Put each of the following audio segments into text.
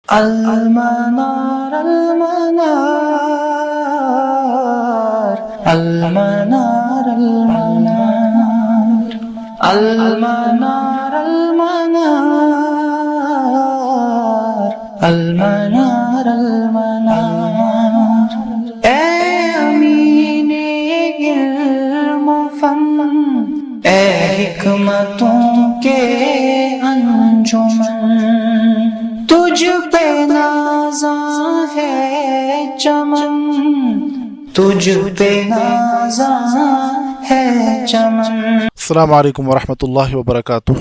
المنار المنار المنار المنار المنار المنار المنار اے امین علم و فن، اے حکمتوں کے انجمن، تجھ پہ نازاں ہے چمن، تجھ پہ نازاں ہے چمن۔ السلام علیکم ورحمۃ اللہ وبرکاتہ۔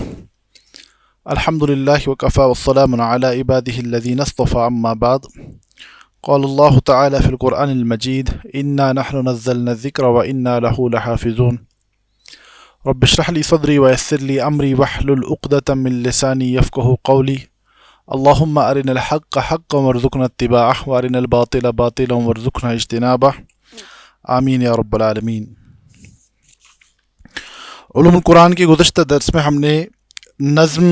الحمد للہ وکفی والسلام علی عبادہ الذین اصطفی، اما بعد، قال اللہ تعالی فی القرآن المجید انا نحن نزلنا الذکر وانا لہ لحافظون۔ رب اشرح لی صدری ویسر لی امری واحلل عقدۃ من لسانی یفقہوا قولی۔ اللہم ارنا الحق حقا وارزقنا اتباعہ وارنا الباطل باطلا وارزقنا اجتنابہ، آمین یا رب العالمین۔ علوم القرآن کے گزشتہ درس میں ہم نے نظم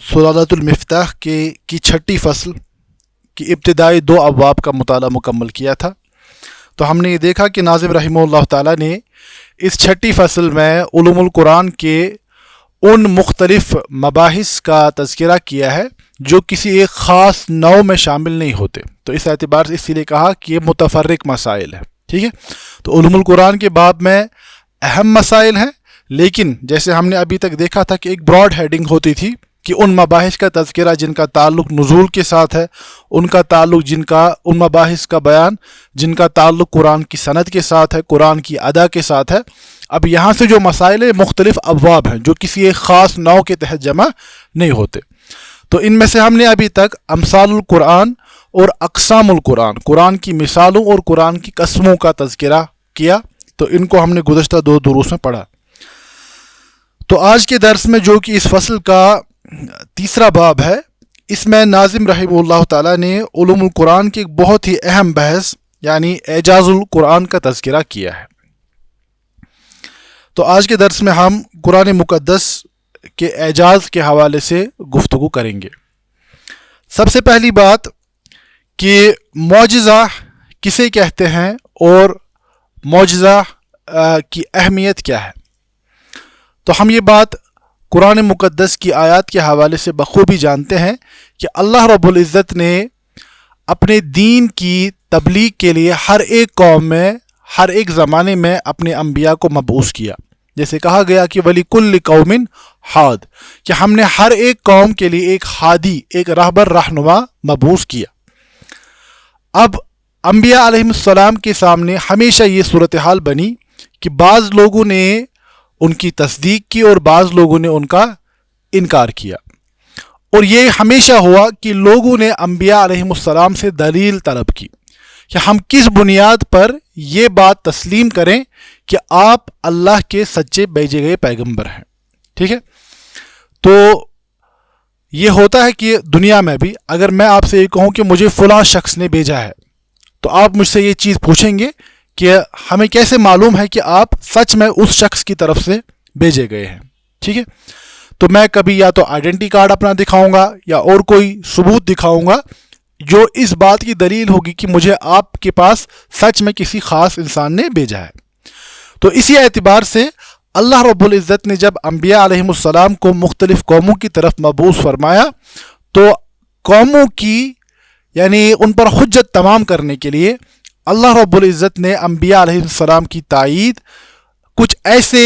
سلالۃ المفتاح کی چھٹی فصل کی ابتدائی 2 ابواب کا مطالعہ مکمل کیا تھا۔ تو ہم نے یہ دیکھا کہ ناظم رحمہ اللہ تعالیٰ نے اس چھٹی فصل میں علوم القرآن کے ان مختلف مباحث کا تذکرہ کیا ہے جو کسی ایک خاص نوع میں شامل نہیں ہوتے، تو اس اعتبار سے اسی لیے کہا کہ یہ متفرق مسائل ہے، ٹھیک ہے۔ تو علوم القرآن کے باب میں اہم مسائل ہیں، لیکن جیسے ہم نے ابھی تک دیکھا تھا کہ ایک براڈ ہیڈنگ ہوتی تھی کہ ان مباحث کا تذکرہ جن کا تعلق نزول کے ساتھ ہے، ان مباحث کا بیان جن کا تعلق قرآن کی سند کے ساتھ ہے، قرآن کی ادا کے ساتھ ہے۔ اب یہاں سے جو مسائل مختلف ابواب ہیں جو کسی ایک خاص نوع کے تحت جمع نہیں ہوتے، تو ان میں سے ہم نے ابھی تک امثال القرآن اور اقسام القرآن، قرآن کی مثالوں اور قرآن کی قسموں کا تذکرہ کیا، تو ان کو ہم نے گزشتہ 2 دروس میں پڑھا۔ تو آج کے درس میں جو کہ اس فصل کا تیسرا باب ہے، اس میں ناظم رحمہ اللہ تعالیٰ نے علوم القرآن کے ایک بہت ہی اہم بحث یعنی اعجاز القرآن کا تذکرہ کیا ہے۔ تو آج کے درس میں ہم قرآن مقدس کے اعجاز کے حوالے سے گفتگو کریں گے۔ سب سے پہلی بات کہ معجزہ کسے کہتے ہیں اور معجزہ کی اہمیت کیا ہے۔ تو ہم یہ بات قرآن مقدس کی آیات کے حوالے سے بخوبی جانتے ہیں کہ اللہ رب العزت نے اپنے دین کی تبلیغ کے لیے ہر ایک قوم میں، ہر ایک زمانے میں اپنے انبیاء کو مبعوث کیا، جیسے کہا گیا کہ وَلِكُلِّ قَوْمٍ حَادٍ، کہ ہم نے ہر ایک قوم کے لیے ایک ہادی، ایک رہبر، رہنما مبعوث کیا۔ اب انبیاء علیہ السلام کے سامنے ہمیشہ یہ صورتحال بنی کہ بعض لوگوں نے ان کی تصدیق کی اور بعض لوگوں نے ان کا انکار کیا، اور یہ ہمیشہ ہوا کہ لوگوں نے انبیاء علیہ السلام سے دلیل طلب کی کہ ہم کس بنیاد پر یہ بات تسلیم کریں کہ آپ اللہ کے سچے بھیجے گئے پیغمبر ہیں، ٹھیک ہے۔ تو یہ ہوتا ہے کہ دنیا میں بھی اگر میں آپ سے یہ کہوں کہ مجھے فلاں شخص نے بھیجا ہے، تو آپ مجھ سے یہ چیز پوچھیں گے کہ ہمیں کیسے معلوم ہے کہ آپ سچ میں اس شخص کی طرف سے بھیجے گئے ہیں، ٹھیک ہے۔ تو میں کبھی یا تو آئیڈینٹی کارڈ اپنا دکھاؤں گا یا اور کوئی ثبوت دکھاؤں گا جو اس بات کی دلیل ہوگی کہ مجھے آپ کے پاس سچ میں کسی خاص انسان نے بھیجا ہے۔ تو اسی اعتبار سے اللہ رب العزت نے جب انبیاء علیہ السلام کو مختلف قوموں کی طرف مبعوث فرمایا، تو قوموں کی یعنی ان پر حجت تمام کرنے کے لیے اللہ رب العزت نے انبیاء علیہ السلام کی تائید کچھ ایسے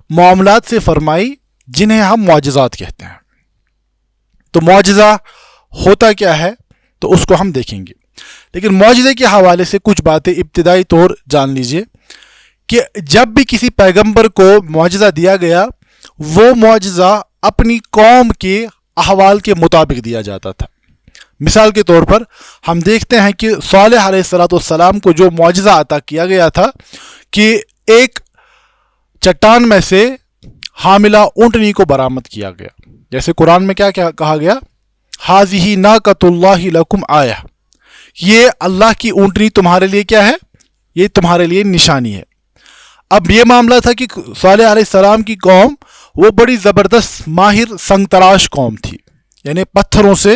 معاملات سے فرمائی جنہیں ہم معجزات کہتے ہیں۔ تو معجزہ ہوتا کیا ہے تو اس کو ہم دیکھیں گے، لیکن معجزے کے حوالے سے کچھ باتیں ابتدائی طور جان لیجئے کہ جب بھی کسی پیغمبر کو معجزہ دیا گیا، وہ معجزہ اپنی قوم کے احوال کے مطابق دیا جاتا تھا۔ مثال کے طور پر ہم دیکھتے ہیں کہ صالح علیہ السلام کو جو معجزہ عطا کیا گیا تھا کہ ایک چٹان میں سے حاملہ اونٹنی کو برآمد کیا گیا، جیسے قرآن میں کیا کہا گیا، ہاذہ ناقۃ اللہ لکم آیہ، یہ اللہ کی اونٹنی تمہارے لیے کیا ہے، یہ تمہارے لیے نشانی ہے۔ اب یہ معاملہ تھا کہ صالح علیہ السلام کی قوم وہ بڑی زبردست ماہر سنگ تراش قوم تھی، یعنی پتھروں سے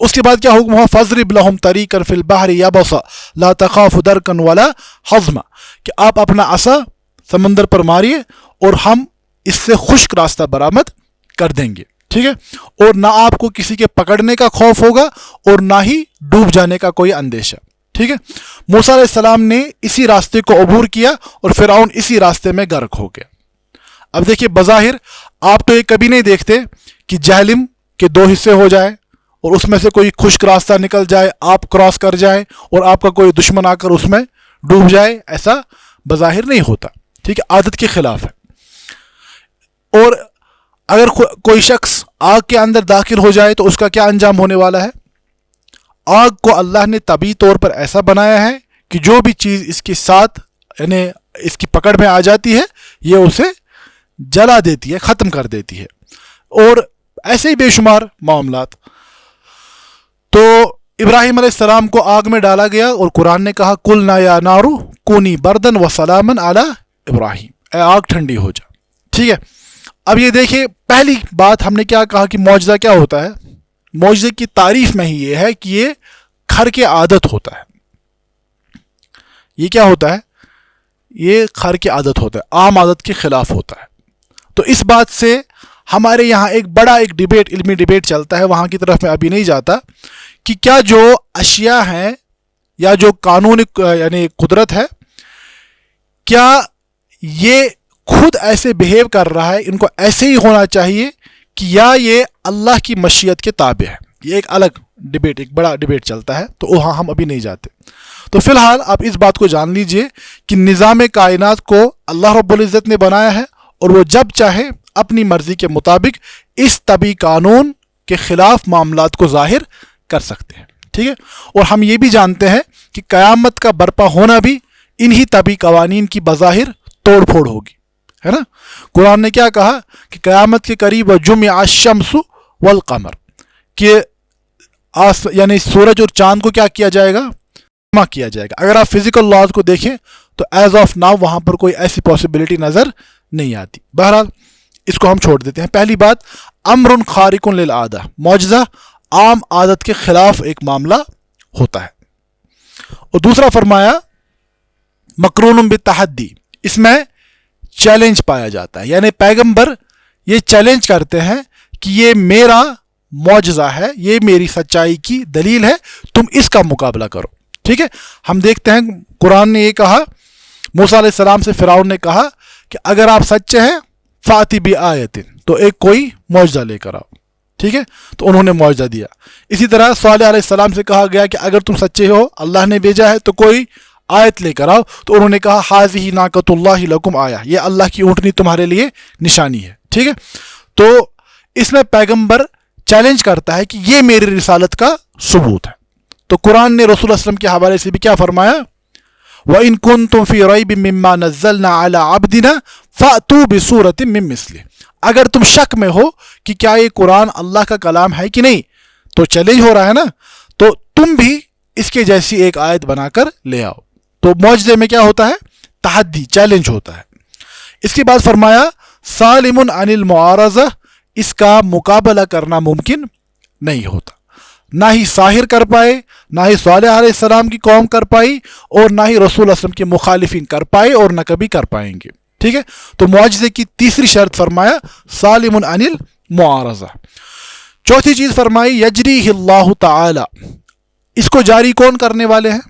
اس کے بعد کیا حکم ہوا؟ فضرب لہم طریقا فی البحر یبسا لا تخاف درکا ولا حظما، کہ آپ اپنا عصا سمندر پر ماریے اور ہم اس سے خشک راستہ برآمد کر دیں گے، ٹھیک ہے، اور نہ آپ کو کسی کے پکڑنے کا خوف ہوگا اور نہ ہی ڈوب جانے کا کوئی اندیشہ، ٹھیک ہے۔ موسیٰ علیہ السلام نے اسی راستے کو عبور کیا اور فرعون اسی راستے میں غرق ہو گیا۔ اب دیکھیے، بظاہر آپ تو یہ کبھی نہیں دیکھتے کہ جہلم کے دو حصے ہو جائے اور اس میں سے کوئی خشک راستہ نکل جائے، آپ کراس کر جائیں اور آپ کا کوئی دشمن آ کر اس میں ڈوب جائے، ایسا بظاہر نہیں ہوتا، ٹھیک ہے، عادت کے خلاف ہے۔ اور اگر کوئی شخص آگ کے اندر داخل ہو جائے تو اس کا کیا انجام ہونے والا ہے؟ آگ کو اللہ نے طبعی طور پر ایسا بنایا ہے کہ جو بھی چیز اس کے ساتھ یعنی اس کی پکڑ میں آ جاتی ہے یہ اسے جلا دیتی ہے، ختم کر دیتی ہے، اور ایسے ہی بے شمار معاملات۔ تو ابراہیم علیہ السلام کو آگ میں ڈالا گیا اور قرآن نے کہا قلنا یا نار کونی بردن و سلاما علی ابراہیم، اے آگ ٹھنڈی ہو جا، ٹھیک ہے۔ اب یہ دیکھیں، پہلی بات ہم نے کیا کہا کہ معجزہ کیا ہوتا ہے؟ معجزے کی تعریف میں ہی یہ ہے کہ یہ کھر کے عادت ہوتا ہے۔ یہ کیا ہوتا ہے؟ یہ کھر کی عادت ہوتا ہے، عام عادت کے خلاف ہوتا ہے۔ تو اس بات سے ہمارے یہاں ایک بڑا ڈیبیٹ، علمی ڈیبیٹ چلتا ہے، وہاں کی طرف میں ابھی نہیں جاتا، کہ کیا جو اشیاء ہیں یا جو قانون یعنی قدرت ہے، کیا یہ خود ایسے بیہیو کر رہا ہے، ان کو ایسے ہی ہونا چاہیے، کہ یا یہ اللہ کی مشیت کے تابع ہے؟ یہ ایک الگ ڈیبیٹ، ایک بڑا ڈیبیٹ چلتا ہے، تو وہاں ہم ابھی نہیں جاتے۔ تو فی الحال آپ اس بات کو جان لیجئے کہ نظام کائنات کو اللہ رب العزت نے بنایا ہے، اور وہ جب چاہے اپنی مرضی کے مطابق اس طبعی قانون کے خلاف معاملات کو ظاہر کر سکتے ہیں، ٹھیک ہے۔ اور ہم یہ بھی جانتے ہیں کہ قیامت کا برپا ہونا بھی انہی طبعی قوانین کی بظاہر توڑ پھوڑ ہوگی، ہے نا۔ قرآن نے کیا کہا کہ قیامت کے قریب جمع الشمس والقمر، کہ یعنی سورج اور چاند کو کیا کیا جائے گا؟ جمع کیا جائے گا۔ اگر آپ فزیکل لاز کو دیکھیں تو ایز آف ناؤ وہاں پر کوئی ایسی پاسبلٹی نظر نہیں آتی۔ بہرحال اس کو ہم چھوڑ دیتے ہیں۔ پہلی بات، امر خارق للعادہ، معجزہ عام عادت کے خلاف ایک معاملہ ہوتا ہے۔ اور دوسرا فرمایا مقرون بالتحدی، اس میں چیلنج پایا جاتا ہے، یعنی پیغمبر یہ چیلنج کرتے ہیں کہ یہ میرا معجزہ ہے، یہ میری سچائی کی دلیل ہے، تم اس کا مقابلہ کرو، ٹھیک ہے۔ ہم دیکھتے ہیں قرآن نے یہ کہا، موسیٰ علیہ السلام سے فرعون نے کہا کہ اگر آپ سچے ہیں فاتی بآیت، تو ایک کوئی معجزہ لے کر آؤ، ٹھیک ہے۔ تو انہوں نے معجزہ دیا۔ اسی طرح صالح علیہ السلام سے کہا گیا کہ اگر تم سچے ہو، اللہ نے بھیجا ہے، تو کوئی آیت لے کر آؤ، تو انہوں نے کہا ہاذہ ناقۃ اللہ لکم آیہ، یہ اللہ کی اونٹنی تمہارے لیے نشانی ہے، ٹھیک ہے۔ تو اس میں پیغمبر چیلنج کرتا ہے کہ یہ میری رسالت کا ثبوت ہے۔ تو قرآن نے رسول اللہ علیہ وسلم کے حوالے سے بھی کیا فرمایا؟ وَإِن كُنتُمْ فِي رَيْبٍ مِّمَّا نَزَّلْنَا عَلَىٰ عَبْدِنَا فَأْتُوا بِسُورَةٍ مِّن مِّثْلِهِ، اگر تم شک میں ہو کہ کیا یہ قرآن اللہ کا کلام ہے کہ نہیں، تو چیلنج ہو رہا ہے نا، تو تم بھی اس کے جیسی ایک آیت بنا کر لے آؤ۔ تو معجزے میں کیا ہوتا ہے؟ تحدی، چیلنج ہوتا ہے۔ اس کے بعد فرمایا سالم عن المعارضہ، اس کا مقابلہ کرنا ممکن نہیں ہوتا، نہ ہی ساحر کر پائے، نہ ہی صالح علیہ السلام کی قوم کر پائی، اور نہ ہی رسول اللہ صلی اللہ علیہ وسلم کے مخالفین کر پائے، اور نہ کبھی کر پائیں گے، ٹھیک ہے۔ تو معجزے کی تیسری شرط فرمایا سالم عن المعارضہ۔ چوتھی چیز فرمائی یجریہ اللہ تعالی، اس کو جاری کون کرنے والے ہیں؟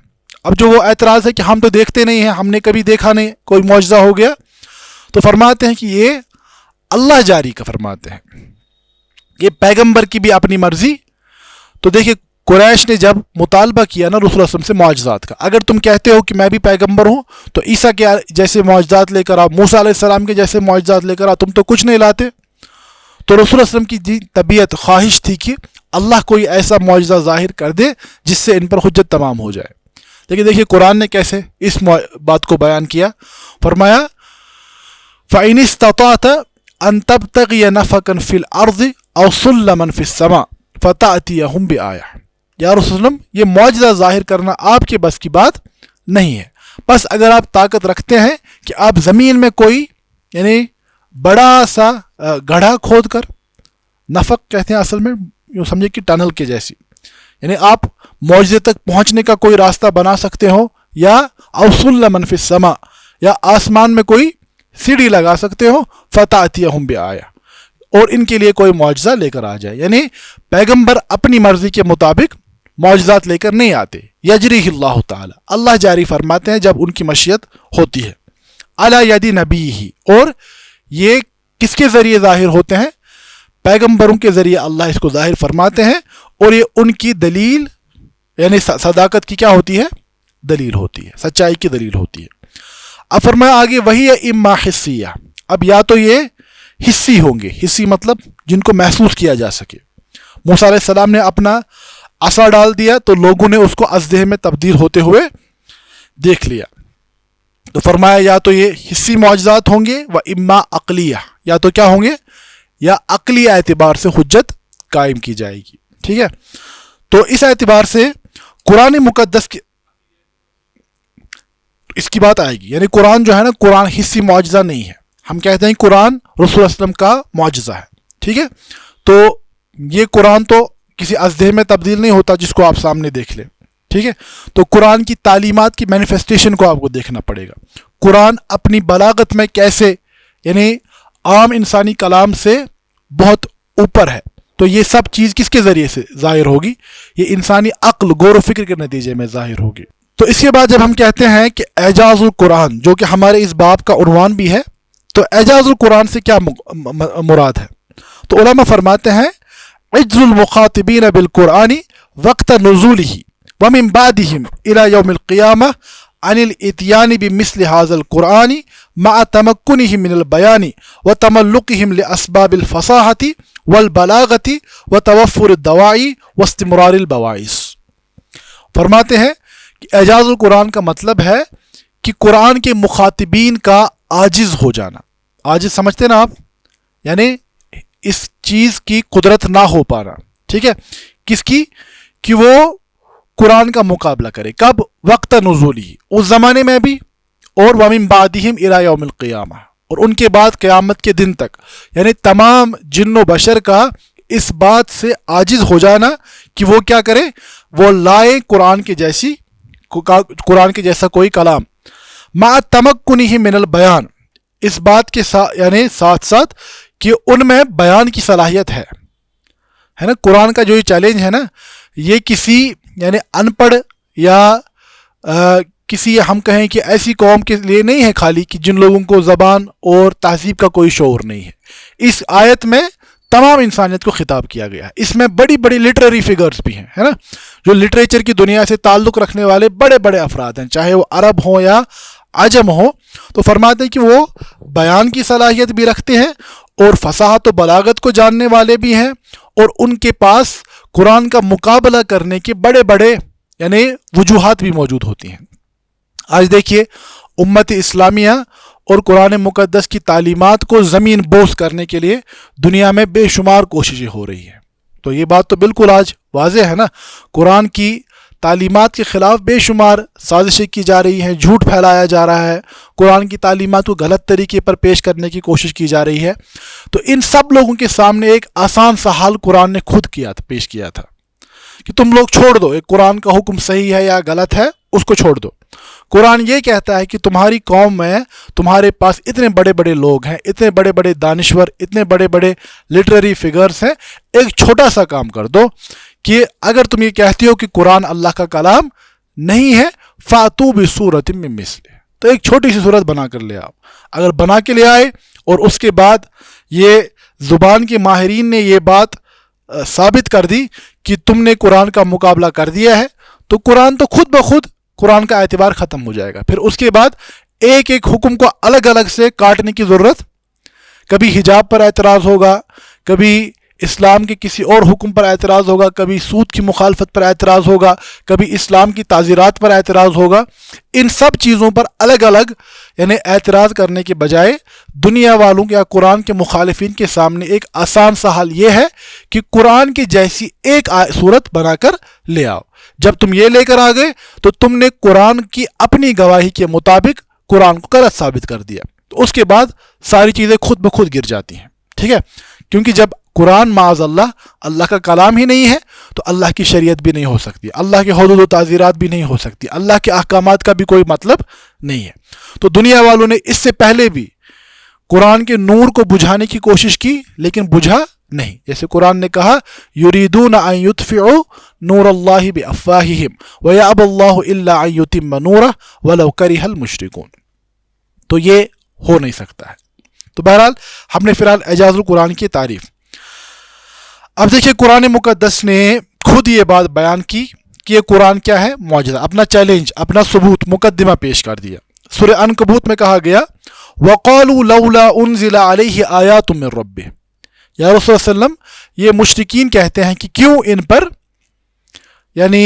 اب جو وہ اعتراض ہے کہ ہم تو دیکھتے نہیں ہیں، ہم نے کبھی دیکھا نہیں کوئی معجزہ ہو گیا، تو فرماتے ہیں کہ یہ اللہ جاری کا فرماتے ہیں، یہ پیغمبر کی بھی اپنی مرضی۔ تو دیکھیں قریش نے جب مطالبہ کیا نا رسول اللہ علیہ وسلم سے معجزات کا، اگر تم کہتے ہو کہ میں بھی پیغمبر ہوں تو عیسیٰ کے جیسے معجزات لے کر آؤ، موسیٰ علیہ السلام کے جیسے معجزات لے کر آؤ، تم تو کچھ نہیں لاتے۔ تو رسول اللہ علیہ وسلم کی طبیعت خواہش تھی کہ اللہ کوئی ایسا معجزہ ظاہر کر دے جس سے ان پر حجت تمام ہو جائے۔ لیکن دیکھیے قرآن نے کیسے اس بات کو بیان کیا، فرمایا فَإِنِ اسْتَطَعْتَ أَن تَبْتَغِيَ نَفَقًا فِي الْأَرْضِ أَوْ سُلَّمًا فِي السَّمَاءِ فَتَأْتِيَهُمْ بِآیَةٍ، یا رسول اللہ یہ معجزہ ظاہر کرنا آپ کے بس کی بات نہیں ہے، بس اگر آپ طاقت رکھتے ہیں کہ آپ زمین میں کوئی یعنی بڑا سا گڑھا کھود کر، نفق کہتے ہیں اصل میں، یوں سمجھے کہ ٹنل کے جیسی، یعنی آپ معجزے تک پہنچنے کا کوئی راستہ بنا سکتے ہو، یا اوسلمن فی السما، یا آسمان میں کوئی سیڑھی لگا سکتے ہو، فتأتیہم بآیہ، اور ان کے لیے کوئی معجزہ لے کر آ جائے. یعنی پیغمبر اپنی مرضی کے مطابق معجزات لے کر نہیں آتے. یجریہ اللہ تعالی، اللہ جاری فرماتے ہیں جب ان کی مشیت ہوتی ہے. علی ید نبیہ، اور یہ کس کے ذریعے ظاہر ہوتے ہیں؟ پیغمبروں کے ذریعے اللہ اس کو ظاہر فرماتے ہیں، اور یہ ان کی دلیل یعنی صداقت کی کیا ہوتی ہے؟ دلیل ہوتی ہے، سچائی کی دلیل ہوتی ہے. اب فرمایا آگے وہی اما حسیہ، اب یا تو یہ حصی ہوں گے، حصی مطلب جن کو محسوس کیا جا سکے. موسیٰ علیہ السلام نے اپنا عصا ڈال دیا تو لوگوں نے اس کو اژدہے میں تبدیل ہوتے ہوئے دیکھ لیا. تو فرمایا یا تو یہ حصی معجزات ہوں گے، و اما عقلیہ، یا تو کیا ہوں گے؟ یا عقلی اعتبار سے حجت قائم کی جائے گی. ٹھیک ہے، تو اس اعتبار سے قرآن مقدس کی اس کی بات آئے گی. یعنی قرآن جو ہے نا، قرآن حصی معجزہ نہیں ہے. ہم کہتے ہیں قرآن رسول اللہ علیہ وسلم کا معجزہ ہے. ٹھیک ہے، تو یہ قرآن تو کسی اژدہے میں تبدیل نہیں ہوتا جس کو آپ سامنے دیکھ لیں. ٹھیک ہے، تو قرآن کی تعلیمات کی مینیفیسٹیشن کو آپ کو دیکھنا پڑے گا. قرآن اپنی بلاغت میں کیسے، یعنی عام انسانی کلام سے بہت اوپر ہے. تو یہ سب چیز کس کے ذریعے سے ظاہر ہوگی؟ یہ انسانی عقل، غور و فکر کے نتیجے میں ظاہر ہوگی. تو اس کے بعد جب ہم کہتے ہیں کہ اعجاز القرآن، جو کہ ہمارے اس باب کا عنوان بھی ہے، تو اعجاز القرآن سے کیا مراد ہے؟ تو علماء فرماتے ہیں عجز المخاطبین بالقرآن وقت نزولہ ومن بعدہم الی یوم القیامہ عن الاتیان بمثل هذا القرآن مع تمکنہم من البیان وتملقہم لاسباب الفصاحة والبلاغة وتوفر الدواعی واستمرار البواعث. فرماتے ہیں کہ اعجاز القرآن کا مطلب ہے کہ قرآن کے مخاطبین کا عاجز ہو جانا. عاجز سمجھتے نا آپ؟ یعنی اس چیز کی قدرت نہ ہو پانا. ٹھیک ہے، کس کی؟ کہ وہ قرآن کا مقابلہ کرے. کب؟ وقت نزولی، اس زمانے میں بھی، اور ومن بعدہم الی یوم القیامہ، اور ان کے بعد قیامت کے دن تک. یعنی تمام جن و بشر کا اس بات سے عاجز ہو جانا کہ وہ کیا کرے؟ وہ لائے قرآن کے جیسا کوئی کلام. مع تمکنہ من البیان، اس بات کے یعنی ساتھ ساتھ کہ ان میں بیان کی صلاحیت ہے نا. قرآن کا جو یہ چیلنج ہے نا، یہ کسی یعنی ان پڑھ یا کسی ہم کہیں کہ ایسی قوم کے لیے نہیں ہے خالی کہ جن لوگوں کو زبان اور تہذیب کا کوئی شعور نہیں ہے. اس آیت میں تمام انسانیت کو خطاب کیا گیا ہے. اس میں بڑی بڑی لٹریری فگرز بھی ہیں، ہے نا، جو لٹریچر کی دنیا سے تعلق رکھنے والے بڑے بڑے افراد ہیں، چاہے وہ عرب ہوں یا عجم ہوں. تو فرماتے ہیں کہ وہ بیان کی صلاحیت بھی رکھتے ہیں، اور فصاحت و بلاغت کو جاننے والے بھی ہیں، اور ان کے پاس قرآن کا مقابلہ کرنے کے بڑے بڑے یعنی وجوہات بھی موجود ہوتی ہیں. آج دیکھیے امت اسلامیہ اور قرآن مقدس کی تعلیمات کو زمین بوس کرنے کے لیے دنیا میں بے شمار کوششیں ہو رہی ہیں. تو یہ بات تو بالکل آج واضح ہے نا. قرآن کی تعلیمات کے خلاف بے شمار سازشیں کی جا رہی ہیں، جھوٹ پھیلایا جا رہا ہے، قرآن کی تعلیمات کو غلط طریقے پر پیش کرنے کی کوشش کی جا رہی ہے. تو ان سب لوگوں کے سامنے ایک آسان سا حل قرآن نے خود پیش کیا تھا کہ تم لوگ چھوڑ دو، ایک قرآن کا حکم صحیح ہے یا غلط ہے اس کو چھوڑ دو. قرآن یہ کہتا ہے کہ تمہاری قوم میں تمہارے پاس اتنے بڑے بڑے لوگ ہیں، اتنے بڑے بڑے دانشور، اتنے بڑے بڑے لٹریری فگرز ہیں، ایک چھوٹا سا کام کر دو کہ اگر تم یہ کہتے ہو کہ قرآن اللہ کا کلام نہیں ہے، فاتو بسورۃ من مثلہ، تو ایک چھوٹی سی صورت بنا کر لے آؤ. اگر بنا کے لے آئے اور اس کے بعد یہ زبان کے ماہرین نے یہ بات ثابت کر دی کہ تم نے قرآن کا مقابلہ کر دیا ہے، تو قرآن تو خود بخود قرآن کا اعتبار ختم ہو جائے گا. پھر اس کے بعد ایک ایک حکم کو الگ الگ سے کاٹنے کی ضرورت، کبھی حجاب پر اعتراض ہوگا، کبھی اسلام کے کسی اور حکم پر اعتراض ہوگا، کبھی سود کی مخالفت پر اعتراض ہوگا، کبھی اسلام کی تعزیرات پر اعتراض ہوگا. ان سب چیزوں پر الگ الگ یعنی اعتراض کرنے کے بجائے دنیا والوں یا قرآن کے مخالفین کے سامنے ایک آسان سا حل یہ ہے کہ قرآن کی جیسی ایک صورت بنا کر لے آؤ. جب تم یہ لے کر آ گئے تو تم نے قرآن کی اپنی گواہی کے مطابق قرآن کو غلط ثابت کر دیا. تو اس کے بعد ساری چیزیں خود بخود گر جاتی ہیں. ٹھیک ہے، کیونکہ جب قرآن معاذ اللہ کا کلام ہی نہیں ہے تو اللہ کی شریعت بھی نہیں ہو سکتی، اللہ کے حدود و تعزیرات بھی نہیں ہو سکتی، اللہ کے احکامات کا بھی کوئی مطلب نہیں ہے۔ تو دنیا والوں نے اس سے پہلے بھی قرآن کے نور کو بجھانے کی کوشش کی لیکن بجھا نہیں، جیسے قرآن نے کہا یریدون ان یطفئوا نور اللہ بافواہہم ویأبی اللہ الا ان یتم نورہ ولو کرہ المشرکون، تو یہ ہو نہیں سکتا ہے۔ تو بہرحال ہم نے فی الحال اعجاز القرآن کی تعریف۔ اب دیکھیں قرآن مقدس نے خود یہ بات بیان کی کہ یہ قرآن کیا ہے، معجزہ، اپنا چیلنج، اپنا ثبوت، مقدمہ پیش کر دیا۔ سورہ عنکبوت میں کہا گیا وَقَالُوا لَوْلَا أُنزِلَ عَلَيْهِ آيَاتٌ مِّن رَّبِّهِ، یا رسول اللہ علیہ وسلم یہ مشرکین کہتے ہیں کہ کیوں ان پر، یعنی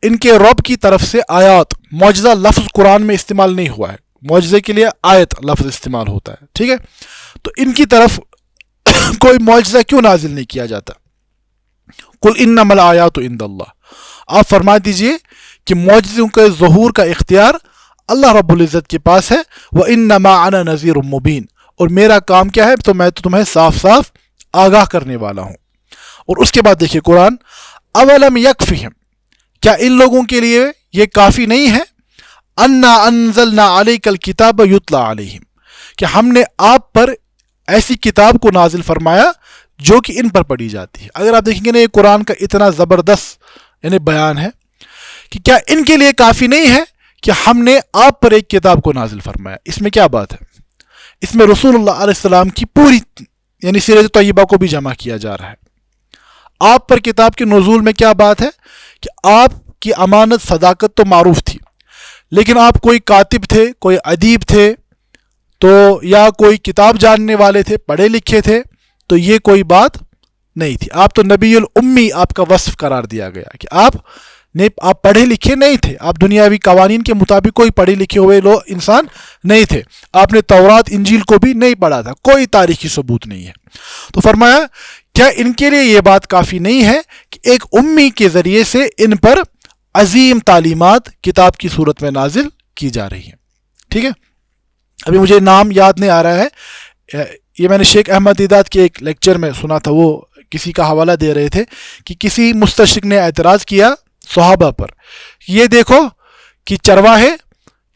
ان کے رب کی طرف سے آیات، معجزہ لفظ قرآن میں استعمال نہیں ہوا ہے، معجزے کے لیے آیت لفظ استعمال ہوتا ہے، ٹھیک ہے، تو ان کی طرف کوئی معجزہ کیوں نازل نہیں کیا جاتا؟ قُلْ إِنَّمَا الْآيَاتُ عِندَ اللَّهِ، آپ فرما دیجئے کہ معجزوں کے ظہور کا اختیار اللہ رب العزت کے پاس ہے، وَإِنَّمَا أَنَا نَذِيرٌ مُّبِينٌ، اور میرا کام کیا ہے، تو میں تو تمہیں صاف صاف آگاہ کرنے والا ہوں۔ اور اس کے بعد دیکھیے قرآن، اولم یکفہم، کیا ان لوگوں کے لیے یہ کافی نہیں ہے، انا انزلنا علیک الکتاب یتلی علیہم، کہ ہم نے آپ پر ایسی کتاب کو نازل فرمایا جو کہ ان پر پڑھی جاتی ہے۔ اگر آپ دیکھیں گے نا یہ قرآن کا اتنا زبردست یعنی بیان ہے کہ کیا ان کے لیے کافی نہیں ہے کہ ہم نے آپ پر ایک کتاب کو نازل فرمایا۔ اس میں کیا بات ہے؟ اس میں رسول اللہ علیہ السلام کی پوری یعنی سیرت طیبہ کو بھی جمع کیا جا رہا ہے۔ آپ پر کتاب کے نزول میں کیا بات ہے کہ آپ کی امانت، صداقت تو معروف تھی، لیکن آپ کوئی کاتب تھے، کوئی ادیب تھے، تو یا کوئی کتاب جاننے والے تھے، پڑھے لکھے تھے، تو یہ کوئی بات نہیں تھی۔ آپ تو نبی الامی آپ کا وصف قرار دیا گیا کہ آپ پڑھے لکھے نہیں تھے، آپ دنیاوی قوانین کے مطابق کوئی پڑھے لکھے ہوئے انسان نہیں تھے، آپ نے تورات انجیل کو بھی نہیں پڑھا تھا، کوئی تاریخی ثبوت نہیں ہے۔ تو فرمایا کیا ان کے لیے یہ بات کافی نہیں ہے کہ ایک امی کے ذریعے سے ان پر عظیم تعلیمات کتاب کی صورت میں نازل کی جا رہی ہیں، ٹھیک ہے۔ ابھی مجھے نام یاد نہیں آ رہا ہے، یہ میں نے شیخ احمد دیدات کے ایک لیکچر میں سنا تھا، وہ کسی کا حوالہ دے رہے تھے کہ کسی مستشرق نے اعتراض کیا صحابہ پر، یہ دیکھو کہ چرواہے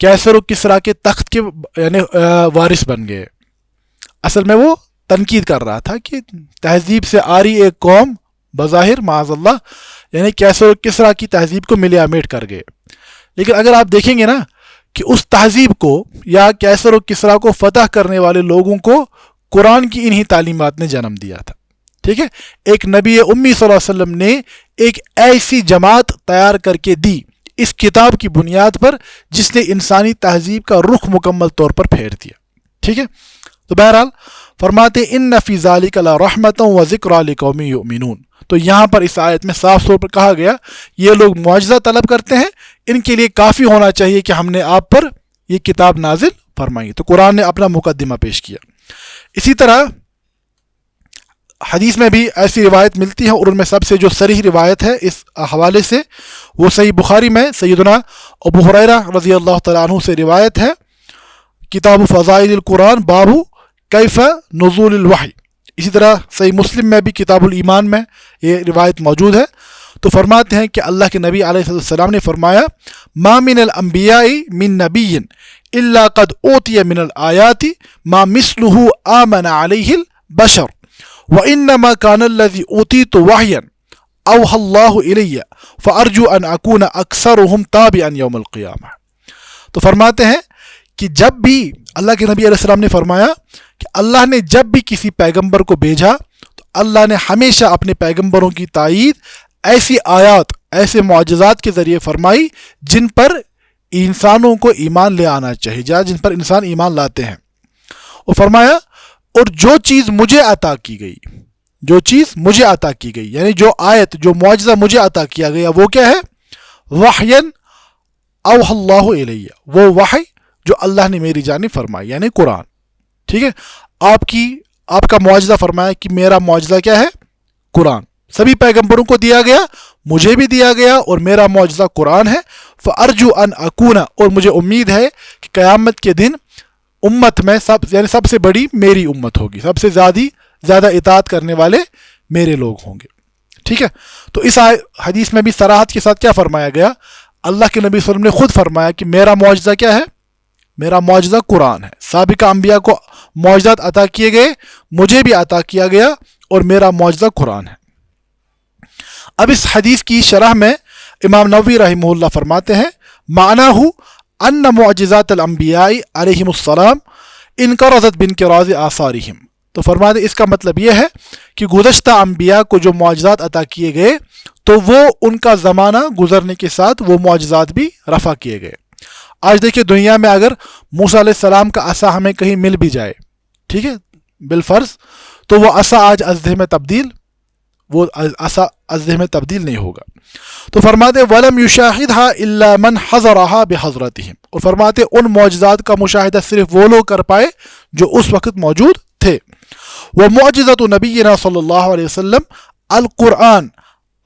کیسر و کسریٰ کے تخت کے یعنی وارث بن گئے۔ اصل میں وہ تنقید کر رہا تھا کہ تہذیب سے آ رہی ایک قوم بظاہر معاذ اللہ یعنی کیسر و کسریٰ کی تہذیب کو ملیا میٹ کر گئے، لیکن اگر آپ دیکھیں گے نا کہ اس تہذیب کو یا کیسر و کسریٰ کو فتح کرنے والے لوگوں کو قرآن کی انہی تعلیمات نے جنم دیا تھا، ٹھیک ہے۔ ایک نبی امی صلی اللہ علیہ وسلم نے ایک ایسی جماعت تیار کر کے دی اس کتاب کی بنیاد پر جس نے انسانی تہذیب کا رخ مکمل طور پر پھیر دیا، ٹھیک ہے۔ تو بہرحال فرماتے ان فی ذلک لرحمۃ وذکریٰ لقوم یؤمنون، تو یہاں پر اس آیت میں صاف طور پر کہا گیا یہ لوگ معجزہ طلب کرتے ہیں، ان کے لیے کافی ہونا چاہیے کہ ہم نے آپ پر یہ کتاب نازل فرمائی۔ تو قرآن نے اپنا مقدمہ پیش کیا۔ اسی طرح حدیث میں بھی ایسی روایت ملتی ہے، اور ان میں سب سے جو صریح روایت ہے اس حوالے سے وہ صحیح بخاری میں سیدنا ابو ہریرہ رضی اللہ تعالیٰ عنہ سے روایت ہے، کتاب فضائل القرآن باب کیف نزول الوحی۔ اسی طرح صحیح مسلم میں بھی کتاب الایمان میں یہ روایت موجود ہے۔ تو فرماتے ہیں کہ اللہ کے نبی علیہ السلام نے فرمایا ما من الانبیاء من نبی الا قد اوتی من الآیات ما مثلہ آمن علیہ البشر وانما كان الذي اوتیت وحیا اوحى اللہ الی فارجو ان اکون اکثرهم تابعا یوم القیامہ۔ تو فرماتے ہیں کہ جب بھی اللہ کے نبی علیہ السلام نے فرمایا کہ اللہ نے جب بھی کسی پیغمبر کو بھیجا تو اللہ نے ہمیشہ اپنے پیغمبروں کی تائید ایسی آیات، ایسے معجزات کے ذریعے فرمائی جن پر انسانوں کو ایمان لے آنا چاہیے، جن پر انسان ایمان لاتے ہیں۔ اور فرمایا اور جو چیز مجھے عطا کی گئی، جو چیز مجھے عطا کی گئی یعنی جو آیت، جو معجزہ مجھے عطا کیا گیا وہ کیا ہے؟ وحین اوحی اللہ الیہ، وہ وحی جو اللہ نے میری جانب فرمائی یعنی قرآن، ٹھیک ہے۔ آپ کا معجزہ فرمایا کہ میرا معجزہ کیا ہے؟ قرآن۔ سبھی پیغمبروں کو دیا گیا، مجھے بھی دیا گیا، اور میرا معجزہ قرآن ہے۔ فارجو ان اکون، اور مجھے امید ہے کہ قیامت کے دن امت میں سب سے بڑی میری امت ہوگی، سب سے زیادہ زیادہ اطاعت کرنے والے میرے لوگ ہوں گے. ٹھیک ہے. تو اس حدیث میں بھی صراحت کے ساتھ کیا فرمایا گیا؟ اللہ کے نبی صلی اللہ علیہ وسلم نے خود فرمایا کہ میرا معجزہ کیا ہے؟ میرا معجزہ قرآن ہے. سابقہ انبیاء کو معجزات عطا کیے گئے، مجھے بھی عطا کیا گیا، اور میرا معجزہ قرآن ہے. اب اس حدیث کی شرح میں امام نووی رحمہ اللہ فرماتے ہیں معنی ان معجزات الانبیاء علیہم السلام انقرضت بانقراض آثارہم. تو فرماتے اس کا مطلب یہ ہے کہ گزشتہ انبیاء کو جو معجزات عطا کیے گئے تو وہ ان کا زمانہ گزرنے کے ساتھ وہ معجزات بھی رفع کیے گئے. آج دیکھیں دنیا میں اگر موسیٰ علیہ السلام کا عصا ہمیں کہیں مل بھی جائے، ٹھیک ہے، بالفرض، تو وہ عصا آج ازدہ میں تبدیل نہیں ہوگا. تو فرماتے وَلَمْ يُشَاهِدْهَا إِلَّا مَنْ حَضَرَهَا بِحَضْرَتِهِمْ. اور فرماتے ان معجزات کا مشاہدہ صرف وہ لوگ کر پائے جو اس وقت موجود تھے. وَمُعْجِزَةُ نَبِيِّنَا صلی اللہ علیہ وسلم القرآن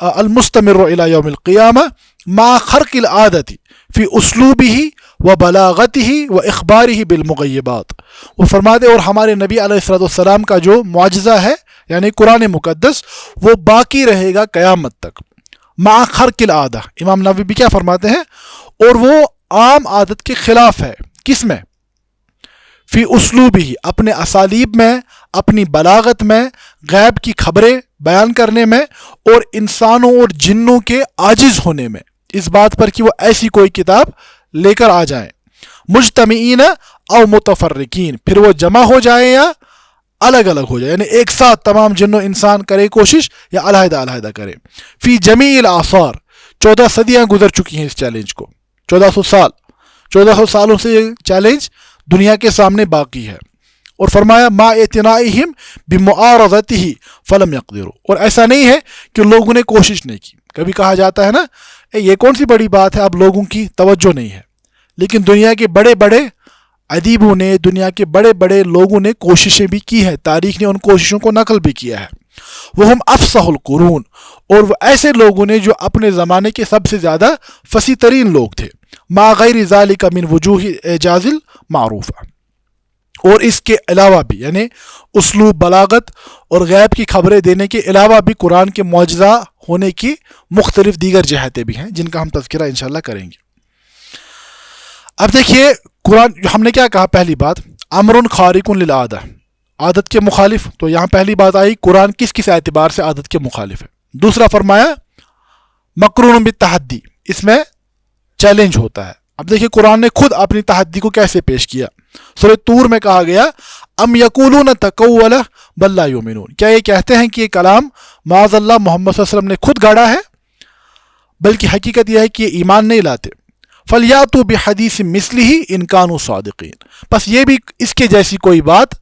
المستمر إلى يوم القيامة مع خرق العادة في أسلوبه وبلاغته وإخباره بالمغيبات. وہ فرماتے اور ہمارے نبی علیہ السلام کا جو معجزہ ہے یعنی قرآن مقدس وہ باقی رہے گا قیامت تک. مع خرق العادہ، امام نووی بھی کیا فرماتے ہیں؟ اور وہ عام عادت کے خلاف ہے. کس میں؟ فی اسلوبی، اپنے اسالیب میں، اپنی بلاغت میں، غیب کی خبریں بیان کرنے میں، اور انسانوں اور جنوں کے عاجز ہونے میں، اس بات پر کہ وہ ایسی کوئی کتاب لے کر آ جائیں. مجتمعین او متفرقین، پھر وہ جمع ہو جائیں یا الگ الگ ہو جائے، یعنی ایک ساتھ تمام جن و انسان کرے کوشش یا علیحدہ علیحدہ کرے. فی جمیع الاعصار، 14 صدیاں گزر چکی ہیں اس چیلنج کو، 1400 سالوں سے یہ چیلنج دنیا کے سامنے باقی ہے. اور فرمایا ما اعتنائہم بمعارضتہ فلم یقدروا، اور ایسا نہیں ہے کہ لوگوں نے کوشش نہیں کی. کبھی کہا جاتا ہے نا یہ کون سی بڑی بات ہے، اب لوگوں کی توجہ نہیں ہے. لیکن دنیا کے بڑے بڑے ادیبوں نے، دنیا کے بڑے بڑے لوگوں نے کوششیں بھی کی ہیں، تاریخ نے ان کوششوں کو نقل بھی کیا ہے. وہ ہم افصح القرون، اور وہ ایسے لوگوں نے جو اپنے زمانے کے سب سے زیادہ فصیح ترین لوگ تھے. ما غیر ذالک من وجوہ اعجاز المعروفہ، اور اس کے علاوہ بھی یعنی اسلوب، بلاغت اور غیب کی خبریں دینے کے علاوہ بھی قرآن کے معجزہ ہونے کی مختلف دیگر جہتیں بھی ہیں جن کا ہم تذکرہ انشاءاللہ کریں گے. اب دیکھیے قرآن، ہم نے کیا کہا؟ پہلی بات امر خارق للعادہ، عادت کے مخالف. تو یہاں پہلی بات آئی قرآن کس کس اعتبار سے عادت کے مخالف ہے. دوسرا فرمایا مقرون بالتحدی، اس میں چیلنج ہوتا ہے. اب دیکھیے قرآن نے خود اپنی تحدی کو کیسے پیش کیا. سورہ طور میں کہا گیا ام یقولون تقولہ بل لا یؤمنون، کیا یہ کہتے ہیں کہ یہ کلام معاذ اللہ محمد صلی اللہ علیہ وسلم نے خود گاڑا ہے، بلکہ حقیقت یہ ہے کہ یہ ایمان نہیں لاتے. فلیاتوا بحدیث مثلہ ان کانوا صادقین، بس یہ بھی اس کے جیسی کوئی بات،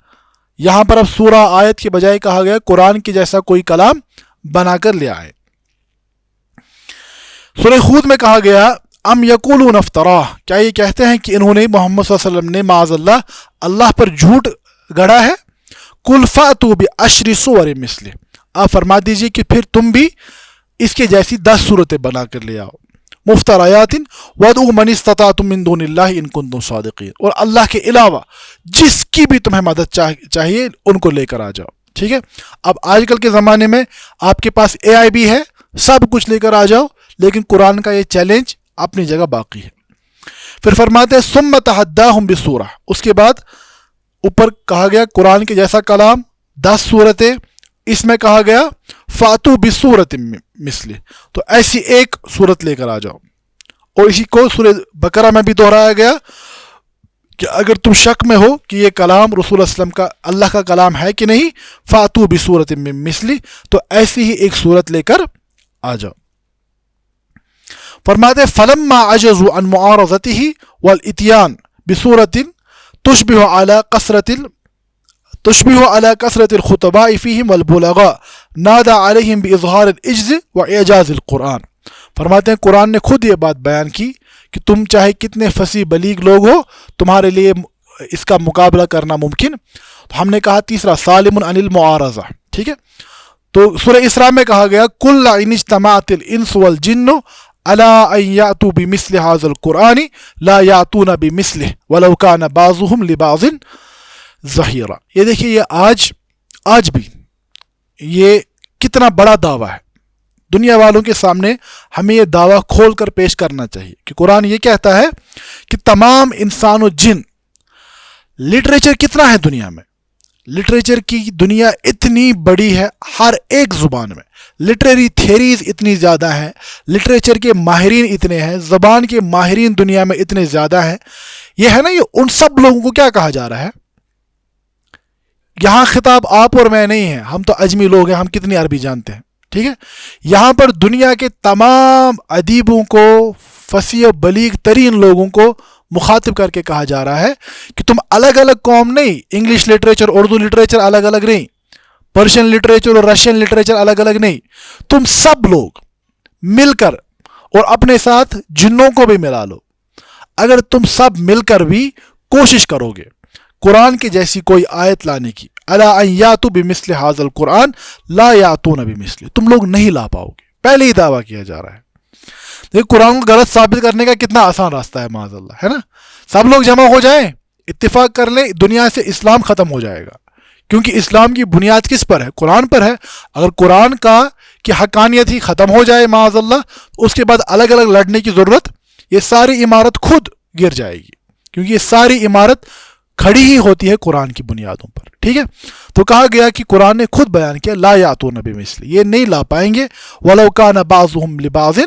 یہاں پر اب سورہ آیت کے بجائے کہا گیا قرآن کے جیسا کوئی کلام بنا کر لے آئے. سورہ ہود میں کہا گیا ام یقولون افطراہ، کیا یہ کہتے ہیں کہ انہوں نے محمد صلی اللہ علیہ وسلم نے معاذ اللہ پر جھوٹ گڑا ہے. قل فاتوا بعشر سور مثلہ، آپ فرما دیجئے کہ پھر تم بھی اس کے جیسی 10 صورتیں بنا کر لے آؤ. مفتریات وادعوا من استطعتم من دون اللہ ان کنتم صادقین، اور اللہ کے علاوہ جس کی بھی تمہیں مدد چاہیے ان کو لے کر آ جاؤ. ٹھیک ہے. اب آج کل کے زمانے میں آپ کے پاس AI بھی ہے، سب کچھ لے کر آ جاؤ، لیکن قرآن کا یہ چیلنج اپنی جگہ باقی ہے. پھر فرماتے ہیں ثم تحداہم بسورہ، اس کے بعد اوپر کہا گیا قرآن کے جیسا کلام 10 صورتیں، اس میں کہا گیا فاتو بسورۃ مثلہ، تو ایسی ایک صورت لے کر آ جاؤ. اور اسی کو سورہ بقرہ میں بھی دہرایا گیا کہ اگر تم شک میں ہو کہ یہ کلام رسول اللہ صلی اللہ علیہ وسلم کا اللہ کا کلام ہے کہ نہیں، فاتو بسورۃ مثلہ، تو ایسی ہی ایک صورت لے کر آ جاؤ. فرماتے فلما عجزوا عن معارضته والاتيان بصورة تشبه على كثرة الخطباء فيهم والبلغاء نادى عليهم بإظهار العجز وإعجاز القرآن. فرماتے ہیں قرآن نے خود یہ بات بیان کی کہ تم چاہے کتنے فصیح بلیغ لوگ ہو، تمہارے لیے اس کا مقابلہ کرنا ممکن. تو ہم نے کہا تیسرا سالم عن المعارضہ. ٹھیک ہے. تو سورہ اسراء میں کہا گیا قل ان اجتمعت الانس والجن الا ان یاتوا بمثل هذا القرآن لا یاتون بمثلہ ولو کان بعضهم لبعض ظہیرا. یہ دیکھیے یہ آج بھی یہ کتنا بڑا دعویٰ ہے. دنیا والوں کے سامنے ہمیں یہ دعویٰ کھول کر پیش کرنا چاہیے کہ قرآن یہ کہتا ہے کہ تمام انسان و جن. لٹریچر کتنا ہے دنیا میں؟ لٹریچر کی دنیا اتنی بڑی ہے، ہر ایک زبان میں لٹریری تھیریز اتنی زیادہ ہیں، لٹریچر کے ماہرین اتنے ہیں، زبان کے ماہرین دنیا میں اتنے زیادہ ہیں. یہ ہے نا، یہ ان سب لوگوں کو کیا کہا جا رہا ہے؟ یہاں خطاب آپ اور میں نہیں ہے، ہم تو اجمی لوگ ہیں، ہم کتنی عربی جانتے ہیں، ٹھیک ہے. یہاں پر دنیا کے تمام ادیبوں کو، فصیح و بلیغ ترین لوگوں کو مخاطب کر کے کہا جا رہا ہے کہ تم الگ الگ قوم نہیں، انگلش لٹریچر اردو لٹریچر الگ الگ نہیں، پرشین لٹریچر اور رشین لٹریچر الگ الگ نہیں، تم سب لوگ مل کر اور اپنے ساتھ جنوں کو بھی ملا لو. اگر تم سب مل کر بھی کوشش کرو گے قرآن کے جیسی کوئی آیت لانے کی، الا ان یاتوا بمثل ھذا القرآن لا یاتون بمثلہ، تم لوگ نہیں لا پاؤ گے. پہلے ہی دعویٰ کیا جا رہا ہے. دیکھ، قرآن کو غلط ثابت کرنے کا کتنا آسان راستہ ہے، معاذ اللہ، ہے نا. سب لوگ جمع ہو جائیں، اتفاق کر لیں، دنیا سے اسلام ختم ہو جائے گا. کیونکہ اسلام کی بنیاد کس پر ہے؟ قرآن پر ہے. اگر قرآن کی حقانیت ہی ختم ہو جائے معاذ اللہ، اس کے بعد الگ الگ لڑنے کی ضرورت، یہ ساری عمارت خود گر جائے گی. کیونکہ یہ ساری عمارت کھڑی ہی ہوتی ہے قرآن کی بنیادوں پر، ٹھیک ہے. تو کہا گیا کہ قرآن نے خود بیان کیا لا یاتون بمثلہ، یہ نہیں لا پائیں گے. ولو کان بعضهم لبعض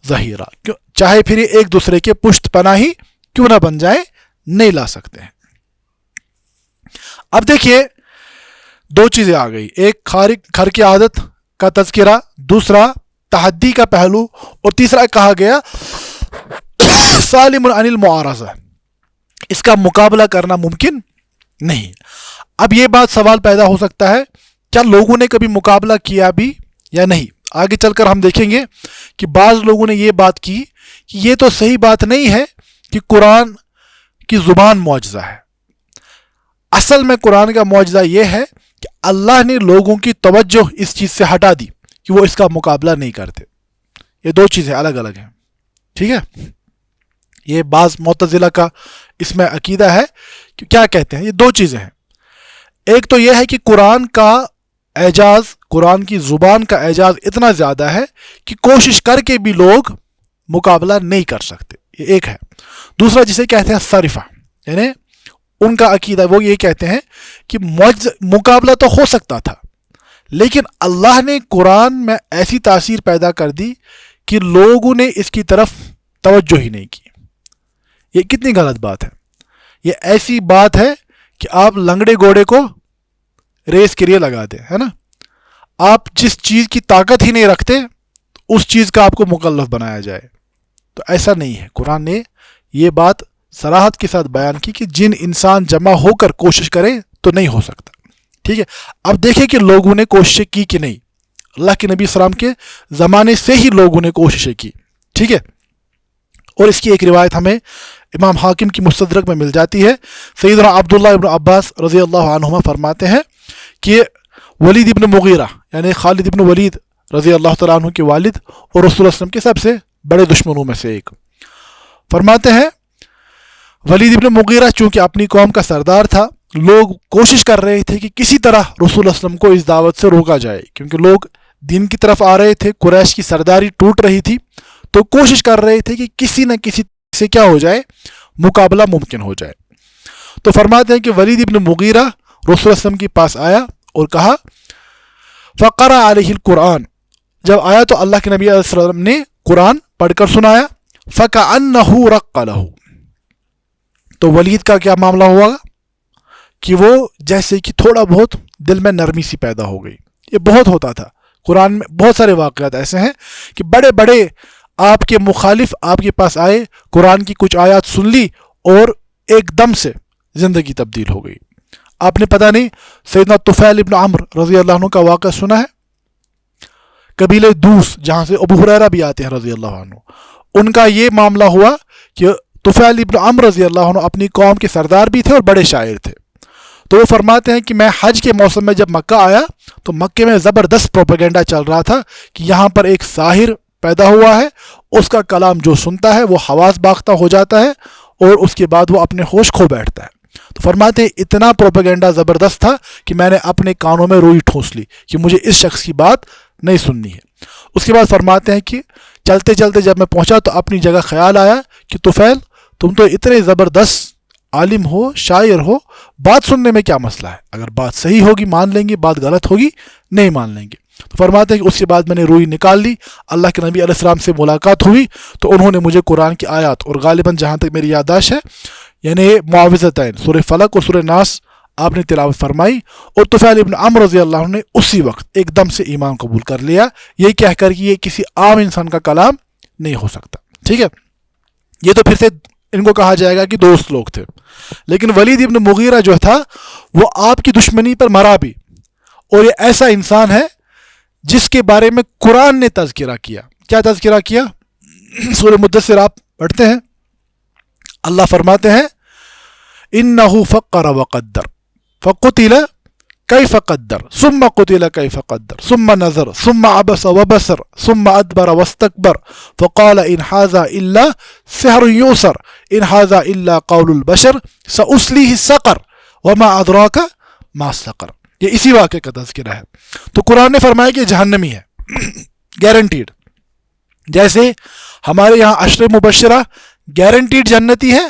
ظہیرا، چاہے پھر یہ ایک دوسرے کے پشت پناہ ہی کیوں نہ بن جائیں، نہیں لا سکتے ہیں. اب دیکھیے دو چیزیں آ گئی، ایک کھر کی عادت کا تذکرہ، دوسرا تحدی کا پہلو، اور تیسرا کہا گیا سالم عن المعارضہ، اس کا مقابلہ کرنا ممکن نہیں. اب یہ بات سوال پیدا ہو سکتا ہے، کیا لوگوں نے کبھی مقابلہ کیا بھی یا نہیں؟ آگے چل کر ہم دیکھیں گے کہ بعض لوگوں نے یہ بات کی کہ یہ تو صحیح بات نہیں ہے کہ قرآن کی زبان معجزہ ہے. اصل میں قرآن کا معجزہ یہ ہے کہ اللہ نے لوگوں کی توجہ اس چیز سے ہٹا دی کہ وہ اس کا مقابلہ نہیں کرتے. یہ دو چیزیں الگ الگ ہیں، ٹھیک ہے. یہ بعض معتزلہ کا اس میں عقیدہ ہے کہ کیا کہتے ہیں، یہ دو چیزیں ہیں. ایک تو یہ ہے کہ قرآن کا اعجاز، قرآن کی زبان کا اعجاز اتنا زیادہ ہے کہ کوشش کر کے بھی لوگ مقابلہ نہیں کر سکتے، یہ ایک ہے. دوسرا جسے کہتے ہیں صرفہ، یعنی ان کا عقیدہ وہ یہ کہتے ہیں کہ مقابلہ تو ہو سکتا تھا، لیکن اللہ نے قرآن میں ایسی تاثیر پیدا کر دی کہ لوگوں نے اس کی طرف توجہ ہی نہیں کی. یہ کتنی غلط بات ہے. یہ ایسی بات ہے کہ آپ لنگڑے گھوڑے کو ریس کے لیے لگا دیں، ہے نا. آپ جس چیز کی طاقت ہی نہیں رکھتے اس چیز کا آپ کو مکلف بنایا جائے، تو ایسا نہیں ہے. قرآن نے یہ بات صراحت کے ساتھ بیان کی کہ جن انسان جمع ہو کر کوشش کریں تو نہیں ہو سکتا، ٹھیک ہے. اب دیکھیں کہ لوگوں نے کوششیں کی کہ نہیں. اللہ کے نبی السلام کے زمانے سے ہی لوگوں نے کوششیں کی، ٹھیک ہے. اور اس کی ایک روایت ہمیں امام حاکم کی مستدرک میں مل جاتی ہے. سیدنا عبداللہ ابن عباس رضی اللہ عنہما فرماتے ہیں کہ ولید ابن مغیرہ یعنی خالد ابن ولید رضی اللہ تعالیٰ عنہ کے والد اور رسول اللہ علیہ وسلم کے سب سے بڑے دشمنوں میں سے ایک، فرماتے ہیں ولید ابن مغیرہ چونکہ اپنی قوم کا سردار تھا، لوگ کوشش کر رہے تھے کہ کسی طرح رسول اللہ علیہ وسلم کو اس دعوت سے روکا جائے، کیونکہ لوگ دین کی طرف آ رہے تھے، قریش کی سرداری ٹوٹ رہی تھی، تو کوشش کر رہے تھے کہ کسی نہ کسی سے کیا ہو جائے، مقابلہ ممکن ہو جائے. تو فرماتے ہیں کہ ولید ابن مغیرہ رسول اللہ علیہ وسلم کے پاس آیا اور کہا فقرأ علیہ القرآن، جب آیا تو اللہ کے نبی علیہ السلام نے قرآن پڑھ کر سنایا. فکأنہ رق لہ، تو ولید کا کیا معاملہ ہوا کہ وہ جیسے کہ تھوڑا بہت دل میں نرمی سی پیدا ہو گئی. یہ بہت ہوتا تھا قرآن میں، بہت سارے واقعات ایسے ہیں کہ بڑے بڑے آپ کے مخالف آپ کے پاس آئے، قرآن کی کچھ آیات سن لی اور ایک دم سے زندگی تبدیل ہو گئی. آپ نے پتہ نہیں سیدنا طفیل ابن عمرو رضی اللہ عنہ کا واقعہ سنا ہے؟ قبیلہ دوس جہاں سے ابو ہریرہ بھی آتے ہیں رضی اللہ عنہ، ان کا یہ معاملہ ہوا کہ طفیل ابن عمرو رضی اللہ عنہ اپنی قوم کے سردار بھی تھے اور بڑے شاعر تھے. تو وہ فرماتے ہیں کہ میں حج کے موسم میں جب مکہ آیا تو مکے میں زبردست پروپیگنڈا چل رہا تھا کہ یہاں پر ایک ساحر پیدا ہوا ہے، اس کا کلام جو سنتا ہے وہ حواس باختہ ہو جاتا ہے اور اس کے بعد وہ اپنے ہوش کھو بیٹھتا ہے. تو فرماتے ہیں اتنا پروپیگنڈا زبردست تھا کہ میں نے اپنے کانوں میں روئی ٹھونس لی کہ مجھے اس شخص کی بات نہیں سننی ہے۔ اس کے بعد فرماتے ہیں کہ چلتے چلتے جب میں پہنچا تو اپنی جگہ خیال آیا کہ طفیل تم تو اتنے زبردست عالم ہو، شاعر ہو، بات سننے میں کیا مسئلہ ہے؟ اگر بات صحیح ہوگی مان لیں گے، بات غلط ہوگی نہیں مان لیں گے۔ تو فرماتے ہیں کہ اس کے بعد میں نے روئی نکال لی، اللہ کے نبی علیہ السلام سے ملاقات ہوئی تو انہوں نے مجھے قرآن کی آیات اور غالباً جہاں تک میری یادداشت ہے یعنی معوذتین سورہ فلق اور سورہ ناس آپ نے تلاوت فرمائی، اور طفیل ابن عمرو رضی اللہ عنہ نے اسی وقت ایک دم سے ایمان قبول کر لیا، یہ کہہ کر کہ یہ کسی عام انسان کا کلام نہیں ہو سکتا۔ ٹھیک ہے، یہ تو پھر سے ان کو کہا جائے گا کہ دوست لوگ تھے، لیکن ولید ابن مغیرہ جو تھا وہ آپ کی دشمنی پر مرا بھی، اور یہ ایسا انسان ہے جس کے بارے میں قرآن نے تذکرہ کیا۔ کیا تذکرہ کیا؟ سورہ مدثر آپ پڑھتے ہیں، اللہ فرماتے ہیں انہ فقر وقدر فقتل کیف قدر ثم قتل کیف قدر ثم نظر ثم عبس وبصر ثم ادبر واستكبر فقال ان هذا الا سحر يؤثر ان هذا الا قول البشر سأصليه سقر وما ادراك ما سقر۔ یہ اسی واقعے کا تذکرہ ہے۔ تو قرآن نے فرمایا کہ جہنمی ہے، گارنٹیڈ، جیسے ہمارے یہاں عشر مبشرہ گارنٹیڈ جنتی ہے،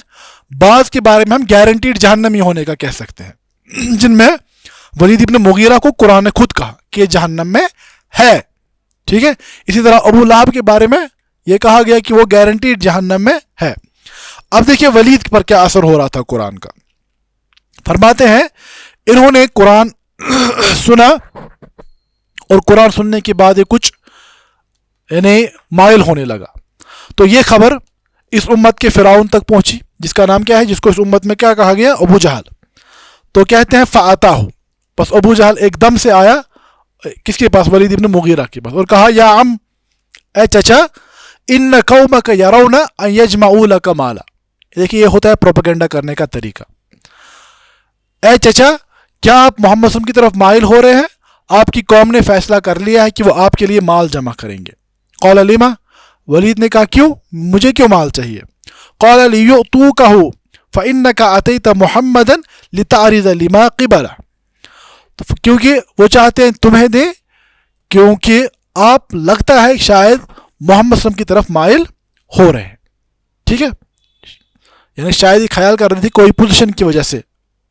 بعض کے بارے میں ہم گارنٹیڈ جہنمی ہونے کا کہہ سکتے ہیں، جن میں ولید ابن مغیرہ کو قرآن نے خود کہا کہ یہ جہنم میں ہے۔ ٹھیک ہے، اسی طرح ابو لہب کے بارے میں یہ کہا گیا کہ وہ گارنٹیڈ جہنم میں ہے۔ اب دیکھیے ولید پر کیا اثر ہو رہا تھا قرآن کا۔ فرماتے ہیں انہوں نے قرآن سنا، اور قرآن سننے کے بعد یہ کچھ یعنی مائل ہونے لگا، تو یہ خبر اس امت کے فرعون تک پہنچی، جس کا نام کیا ہے، جس کو اس امت میں کیا کہا گیا، ابو جہل۔ تو کہتے ہیں فَأَتَاهُ، بس ابو جہل ایک دم سے آیا کس کے پاس، ولید ابن مغیرہ کے پاس، اور کہا یا عم، اے چچا، ان قومک یرون ان یجمعوا لک مالا۔ دیکھیے یہ ہوتا ہے پروپیگنڈا کرنے کا طریقہ۔ اے چچا، کیا آپ محمد صلی اللہ علیہ وسلم کی طرف مائل ہو رہے ہیں؟ آپ کی قوم نے فیصلہ کر لیا ہے کہ وہ آپ کے لیے مال جمع کریں گے۔ قال لما، ولید نے کہا کیوں، مجھے کیوں مال چاہیے؟ قال لیؤتوکہ فإنک اتیت محمدا لتعرض لما قبلہ، کیونکہ وہ چاہتے ہیں تمہیں دیں، کیونکہ آپ لگتا ہے شاید محمد صلی اللہ علیہ وسلم کی طرف مائل ہو رہے ہیں۔ ٹھیک ہے، یعنی شاید یہ خیال کر رہی تھی کوئی پوزیشن کی وجہ سے،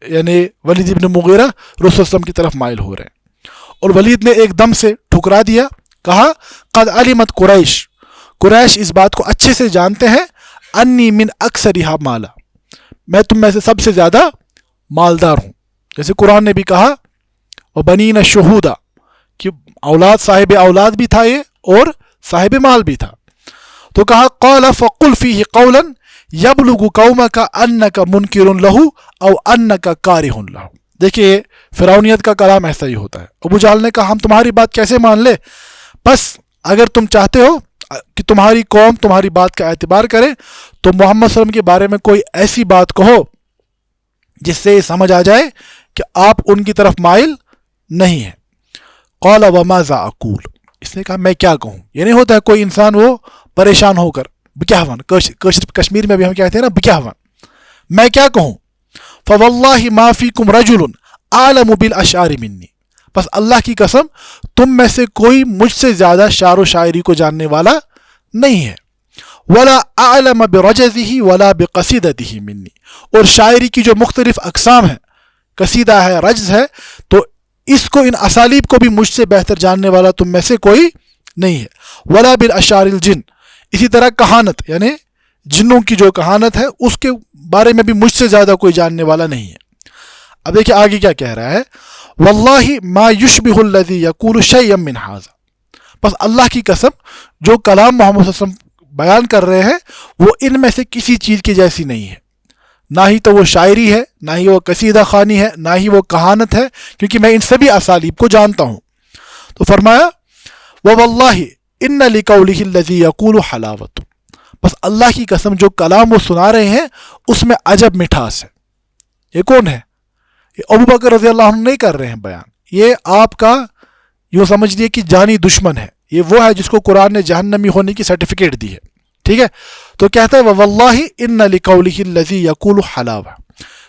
یعنی ولید ابن مغیرہ رسول صلی اللہ علیہ وسلم کی طرف مائل ہو رہے ہیں، اور ولید نے ایک دم سے ٹھکرا دیا، کہا قد علمت قریش، قریش اس بات کو اچھے سے جانتے ہیں، انی من اکثرھا مالا، میں تم میں سے سب سے زیادہ مالدار ہوں۔ جیسے قرآن نے بھی کہا وبنین شہودا، کہ اولاد، صاحب اولاد بھی تھا یہ اور صاحب مال بھی تھا۔ تو کہا قال فقل فیہ قولا یبلغ قومک انک منکر لہ او انک کارہ لہ۔ دیکھیے فرعونیت کا کلام ایسا ہی ہوتا ہے۔ ابو جہل نے کہا ہم تمہاری بات کیسے مان لے، بس اگر تم چاہتے ہو کہ تمہاری قوم تمہاری بات کا اعتبار کرے تو محمد صلی اللہ علیہ وسلم کے بارے میں کوئی ایسی بات کہو جس سے یہ سمجھ آ جائے کہ آپ ان کی طرف مائل نہیں ہیں۔ قال وماذا اقول، اس نے کہا میں کیا کہوں، یہ نہیں ہوتا ہے کوئی انسان وہ پریشان ہو کر بکیاون، کشمیر میں بھی ہم کہتے ہیں نا بکیاون، میں کیا کہوں، فواللہ ما فیکم رجل اعلم بالاشعار منی، بس اللہ کی قسم تم میں سے کوئی مجھ سے زیادہ شعر و شاعری کو جاننے والا نہیں ہے، ولا اعلم برجزہ ولا بقصیدتہ منی، اور شاعری کی جو مختلف اقسام ہیں، قصیدہ ہے، رجز ہے، تو اس کو ان اسالیب کو بھی مجھ سے بہتر جاننے والا تم میں سے کوئی نہیں ہے، ولا بالاشعار الجن، اسی طرح کہانت یعنی جنوں کی جو کہانت ہے اس کے بارے میں بھی مجھ سے زیادہ کوئی جاننے والا نہیں ہے۔ اب دیکھیں آگے کیا کہہ رہا ہے، واللہ ما یشبہ الذی یقول شیئا من ھذا، بس اللہ کی قسم جو کلام محمد صلی اللہ علیہ وسلم بیان کر رہے ہیں وہ ان میں سے کسی چیز کی جیسی نہیں ہے، نہ ہی تو وہ شاعری ہے، نہ ہی وہ قصیدہ خوانی ہے، نہ ہی وہ کہانت ہے، کیونکہ میں ان سبھی اسالیب کو جانتا ہوں۔ تو فرمایا وواللہ ان لقولہ الذی یقول حلاوۃ، بس اللہ کی قسم جو کلام وہ سنا رہے ہیں اس میں عجب مٹھاس ہے۔ یہ کون ہے؟ یہ ابو بکر رضی اللہ عنہ نہیں کر رہے ہیں بیان، یہ آپ کا یوں سمجھ لیے کہ جانی دشمن ہے، یہ وہ ہے جس کو قرآن نے جہنمی ہونے کی سرٹیفکیٹ دی ہے۔ ٹھیک ہے، تو کہتا ہے واللہ ان لقولہ الذی یقول حلاوہ،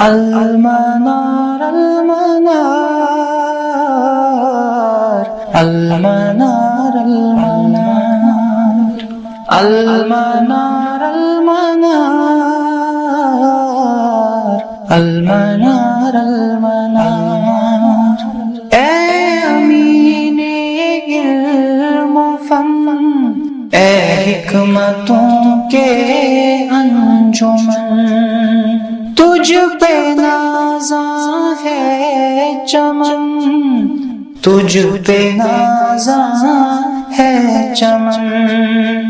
المنار المنار المنار المنار المنار اے امین علم و فن، اے حکمتوں کے انجمن، تجھ پہ نازاں ہے چمن، تجھ پہ نازاں ہے چمن.